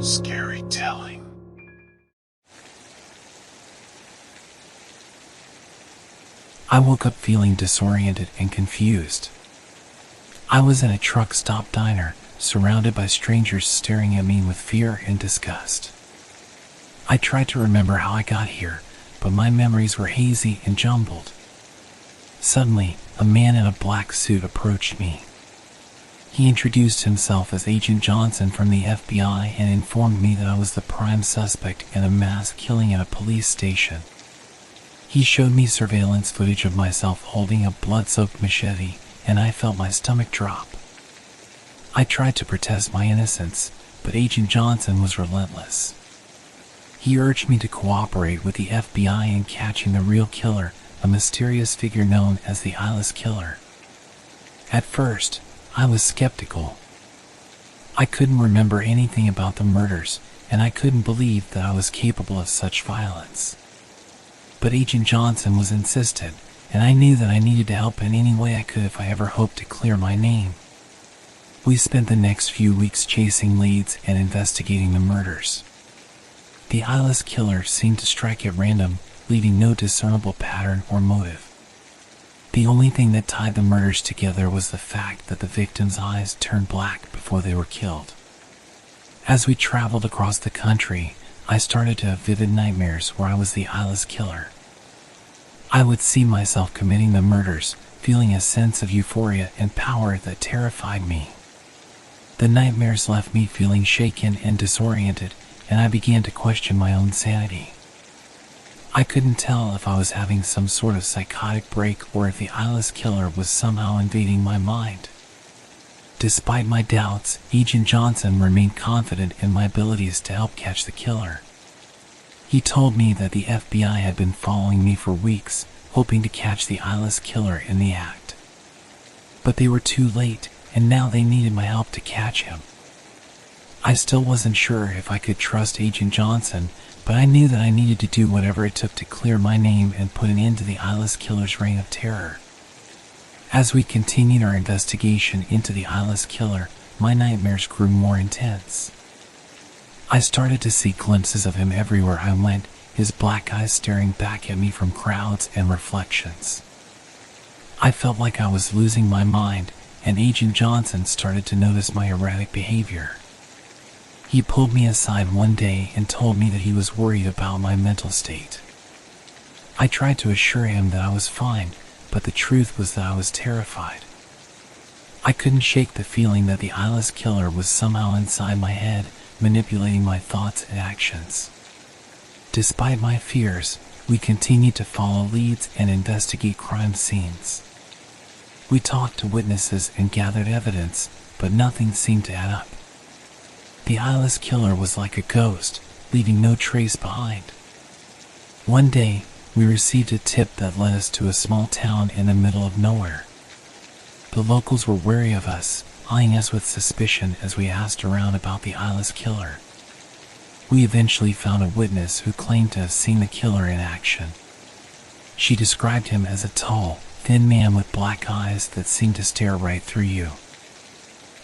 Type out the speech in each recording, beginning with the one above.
Scary telling. I woke up feeling disoriented and confused. I was in a truck stop diner, surrounded by strangers staring at me with fear and disgust. I tried to remember how I got here, but my memories were hazy and jumbled. Suddenly, a man in a black suit approached me. He introduced himself as Agent Johnson from the FBI and informed me that I was the prime suspect in a mass killing at a police station. He showed me surveillance footage of myself holding a blood-soaked machete, and I felt my stomach drop. I tried to protest my innocence, but Agent Johnson was relentless. He urged me to cooperate with the FBI in catching the real killer, a mysterious figure known as the Eyeless Killer. At first, I was skeptical. I couldn't remember anything about the murders, and I couldn't believe that I was capable of such violence. But Agent Johnson was insistent, and I knew that I needed to help in any way I could if I ever hoped to clear my name. We spent the next few weeks chasing leads and investigating the murders. The Eyeless Killer seemed to strike at random, leaving no discernible pattern or motive. The only thing that tied the murders together was the fact that the victims' eyes turned black before they were killed. As we traveled across the country, I started to have vivid nightmares where I was the Eyeless Killer. I would see myself committing the murders, feeling a sense of euphoria and power that terrified me. The nightmares left me feeling shaken and disoriented, and I began to question my own sanity. I couldn't tell if I was having some sort of psychotic break or if the Eyeless Killer was somehow invading my mind. Despite my doubts, Agent Johnson remained confident in my abilities to help catch the killer. He told me that the FBI had been following me for weeks, hoping to catch the Eyeless Killer in the act. But they were too late, and now they needed my help to catch him. I still wasn't sure if I could trust Agent Johnson, but I knew that I needed to do whatever it took to clear my name and put an end to the Eyeless Killer's reign of terror. As we continued our investigation into the Eyeless Killer, my nightmares grew more intense. I started to see glimpses of him everywhere I went, his black eyes staring back at me from crowds and reflections. I felt like I was losing my mind, and Agent Johnson started to notice my erratic behavior. He pulled me aside one day and told me that he was worried about my mental state. I tried to assure him that I was fine, but the truth was that I was terrified. I couldn't shake the feeling that the Eyeless Killer was somehow inside my head, manipulating my thoughts and actions. Despite my fears, we continued to follow leads and investigate crime scenes. We talked to witnesses and gathered evidence, but nothing seemed to add up. The Eyeless Killer was like a ghost, leaving no trace behind. One day, we received a tip that led us to a small town in the middle of nowhere. The locals were wary of us, eyeing us with suspicion as we asked around about the Eyeless Killer. We eventually found a witness who claimed to have seen the killer in action. She described him as a tall, thin man with black eyes that seemed to stare right through you.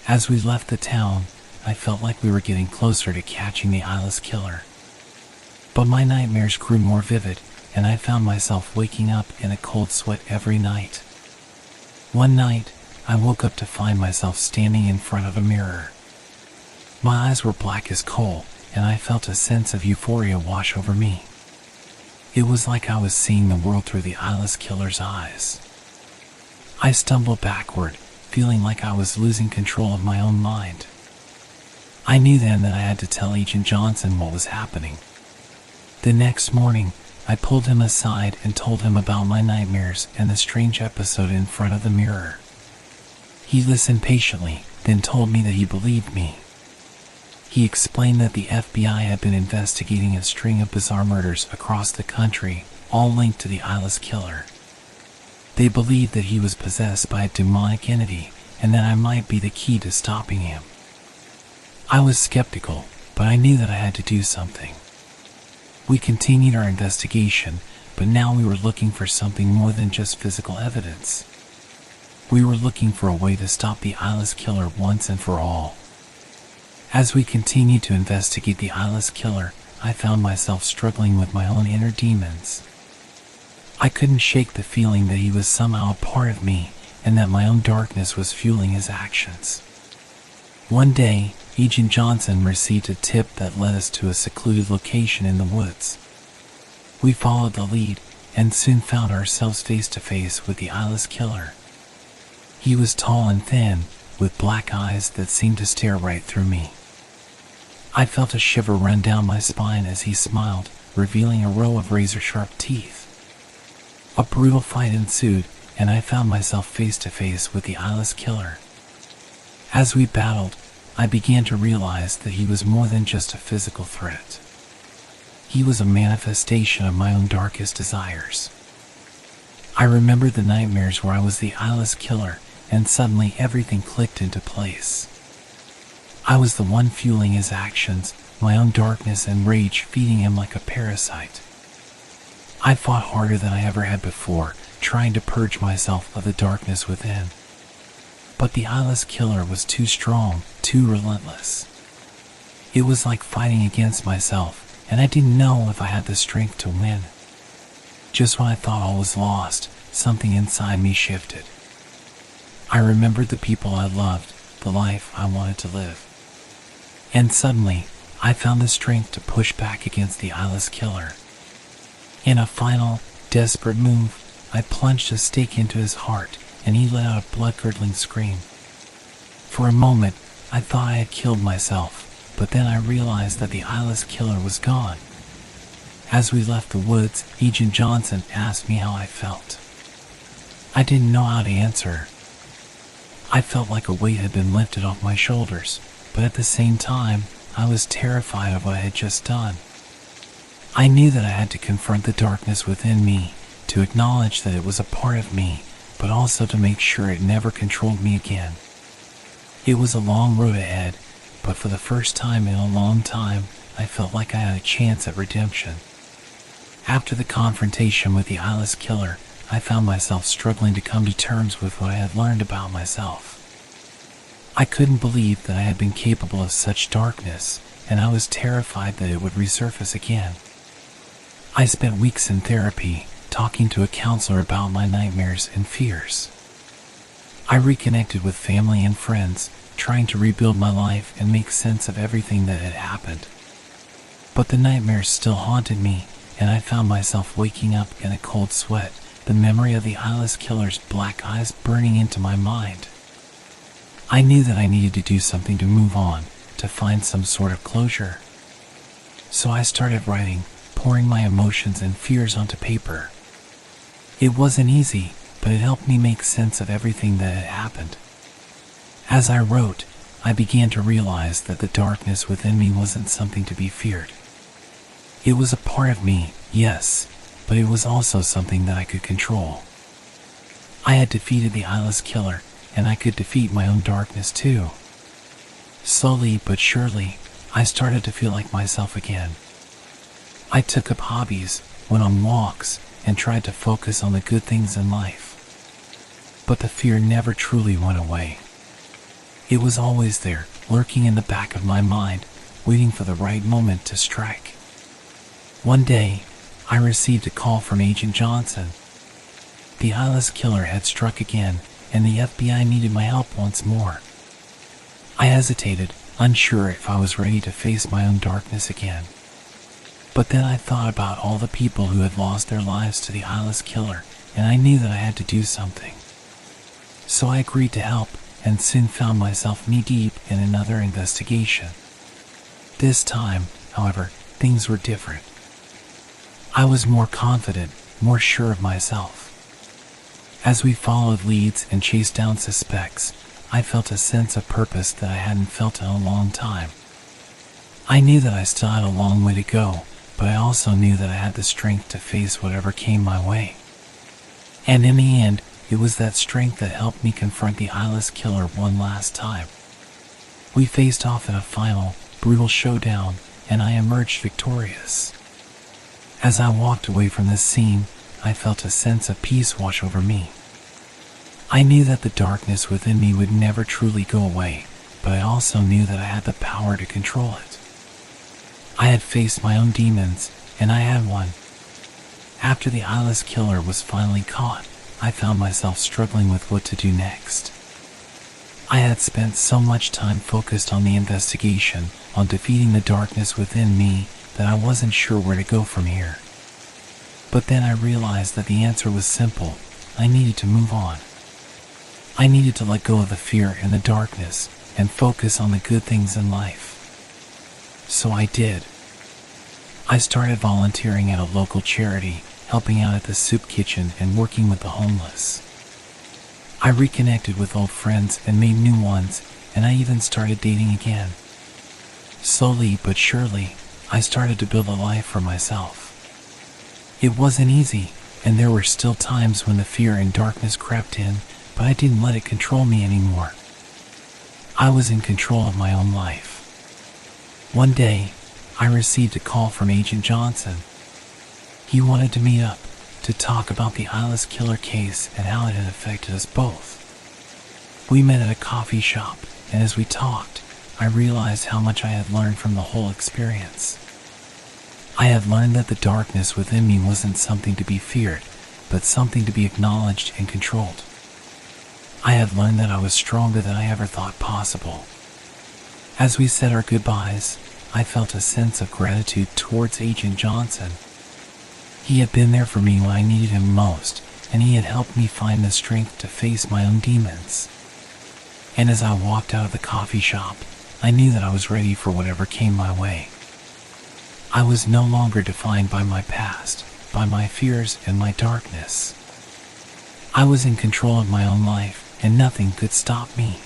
As we left the town, I felt like we were getting closer to catching the Eyeless Killer. But my nightmares grew more vivid, and I found myself waking up in a cold sweat every night. One night, I woke up to find myself standing in front of a mirror. My eyes were black as coal, and I felt a sense of euphoria wash over me. It was like I was seeing the world through the Eyeless Killer's eyes. I stumbled backward, feeling like I was losing control of my own mind. I knew then that I had to tell Agent Johnson what was happening. The next morning, I pulled him aside and told him about my nightmares and the strange episode in front of the mirror. He listened patiently, then told me that he believed me. He explained that the FBI had been investigating a string of bizarre murders across the country, all linked to the Eyeless Killer. They believed that he was possessed by a demonic entity, and that I might be the key to stopping him. I was skeptical, but I knew that I had to do something. We continued our investigation, but now we were looking for something more than just physical evidence. We were looking for a way to stop the Eyeless Killer once and for all. As we continued to investigate the eyeless killer, I found myself struggling with my own inner demons. I couldn't shake the feeling that he was somehow a part of me and that my own darkness was fueling his actions. One day, Agent Johnson received a tip that led us to a secluded location in the woods. We followed the lead and soon found ourselves face to face with the eyeless killer. He was tall and thin, with black eyes that seemed to stare right through me. I felt a shiver run down my spine as he smiled, revealing a row of razor-sharp teeth. A brutal fight ensued, and I found myself face to face with the eyeless killer. As we battled, I began to realize that he was more than just a physical threat. He was a manifestation of my own darkest desires. I remembered the nightmares where I was the eyeless killer, and suddenly everything clicked into place. I was the one fueling his actions, my own darkness and rage feeding him like a parasite. I fought harder than I ever had before, trying to purge myself of the darkness within. But the eyeless killer was too strong, too relentless. It was like fighting against myself, and I didn't know if I had the strength to win. Just when I thought all was lost, something inside me shifted. I remembered the people I loved, the life I wanted to live. And suddenly, I found the strength to push back against the eyeless killer. In a final, desperate move, I plunged a stake into his heart, and he let out a blood-curdling scream. For a moment, I thought I had killed myself, but then I realized that the eyeless killer was gone. As we left the woods, Agent Johnson asked me how I felt. I didn't know how to answer. I felt like a weight had been lifted off my shoulders, but at the same time, I was terrified of what I had just done. I knew that I had to confront the darkness within me, to acknowledge that it was a part of me, but also to make sure it never controlled me again. It was a long road ahead, but for the first time in a long time, I felt like I had a chance at redemption. After the confrontation with the eyeless killer, I found myself struggling to come to terms with what I had learned about myself. I couldn't believe that I had been capable of such darkness, and I was terrified that it would resurface again. I spent weeks in therapy, talking to a counselor about my nightmares and fears. I reconnected with family and friends, trying to rebuild my life and make sense of everything that had happened. But the nightmares still haunted me, and I found myself waking up in a cold sweat, the memory of the eyeless killer's black eyes burning into my mind. I knew that I needed to do something to move on, to find some sort of closure. So I started writing, pouring my emotions and fears onto paper. It wasn't easy, but it helped me make sense of everything that had happened. As I wrote, I began to realize that the darkness within me wasn't something to be feared. It was a part of me, yes, but it was also something that I could control. I had defeated the eyeless killer, and I could defeat my own darkness too. Slowly but surely, I started to feel like myself again. I took up hobbies, went on walks, and tried to focus on the good things in life. But the fear never truly went away. It was always there, lurking in the back of my mind, waiting for the right moment to strike. One day, I received a call from Agent Johnson. The eyeless killer had struck again, and the FBI needed my help once more. I hesitated, unsure if I was ready to face my own darkness again. But then I thought about all the people who had lost their lives to the eyeless killer, and I knew that I had to do something. So I agreed to help, and soon found myself knee-deep in another investigation. This time, however, things were different. I was more confident, more sure of myself. As we followed leads and chased down suspects, I felt a sense of purpose that I hadn't felt in a long time. I knew that I still had a long way to go, but I also knew that I had the strength to face whatever came my way. And in the end, it was that strength that helped me confront the eyeless killer one last time. We faced off in a final, brutal showdown, and I emerged victorious. As I walked away from this scene, I felt a sense of peace wash over me. I knew that the darkness within me would never truly go away, but I also knew that I had the power to control it. I had faced my own demons, and I had won. After the eyeless killer was finally caught, I found myself struggling with what to do next. I had spent so much time focused on the investigation, on defeating the darkness within me, that I wasn't sure where to go from here. But then I realized that the answer was simple. I needed to move on. I needed to let go of the fear and the darkness, and focus on the good things in life. So I did. I started volunteering at a local charity, helping out at the soup kitchen and working with the homeless. I reconnected with old friends and made new ones, and I even started dating again. Slowly but surely, I started to build a life for myself. It wasn't easy, and there were still times when the fear and darkness crept in, but I didn't let it control me anymore. I was in control of my own life. One day, I received a call from Agent Johnson. He wanted to meet up, to talk about the eyeless killer case and how it had affected us both. We met at a coffee shop, and as we talked, I realized how much I had learned from the whole experience. I had learned that the darkness within me wasn't something to be feared, but something to be acknowledged and controlled. I had learned that I was stronger than I ever thought possible. As we said our goodbyes, I felt a sense of gratitude towards Agent Johnson. He had been there for me when I needed him most, and he had helped me find the strength to face my own demons. And as I walked out of the coffee shop, I knew that I was ready for whatever came my way. I was no longer defined by my past, by my fears and my darkness. I was in control of my own life, and nothing could stop me.